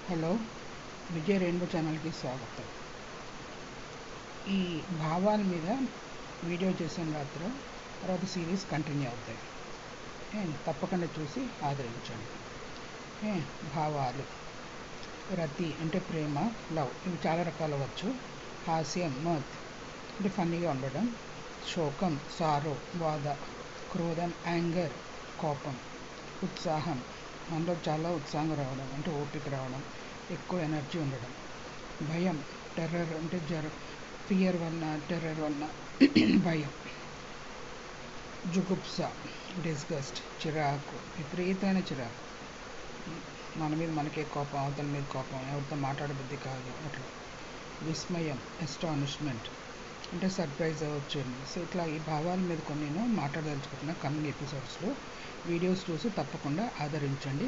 Hello, Vijay rainbow ఛానల్కి స్వాగతం. ఈ భావాల మీద వీడియో చేసిన తర్వాత సిరీస్ కంటిన్యూ అవుతాయి. తప్పకుండా చూసి ఆదరించండి. భావాలు: రతి అంటే ప్రేమ, లవ్, ఇవి చాలా రకాలు అవ్వచ్చు. హాస్యం, మత్ అంటే ఫన్నీగా ఉండడం. శోకం, సారో, బాధ. క్రోధం, యాంగర్, కోపం. ఉత్సాహం, మనలో చాలా ఉత్సాహంగా రావడం, అంటే ఓపిక రావడం, ఎక్కువ ఎనర్జీ ఉండడం. భయం, టెర్రర్ అంటే ఫియర్ వల్ల, టెర్రర్ వల్ల భయం. జుగుప్స, డిస్గస్ట్, చిరాకు, విపరీతమైన చిరాకు, మన మీద మనకే కోపం, అవతల మీద కోపం, ఎవరితో మాట్లాడబుద్ధి కాదు అట్లా. విస్మయం, ఎస్టానిష్మెంట్ అంటే సర్ప్రైజ్ అవ్వచ్చు. సో ఇట్లా ఈ భావాల మీద కొన్ని నేను మాట్లాడదలుచుకుంటున్నా. కమింగ్ ఎపిసోడ్స్లో వీడియోస్ చూసి తప్పకుండా ఆదరించండి.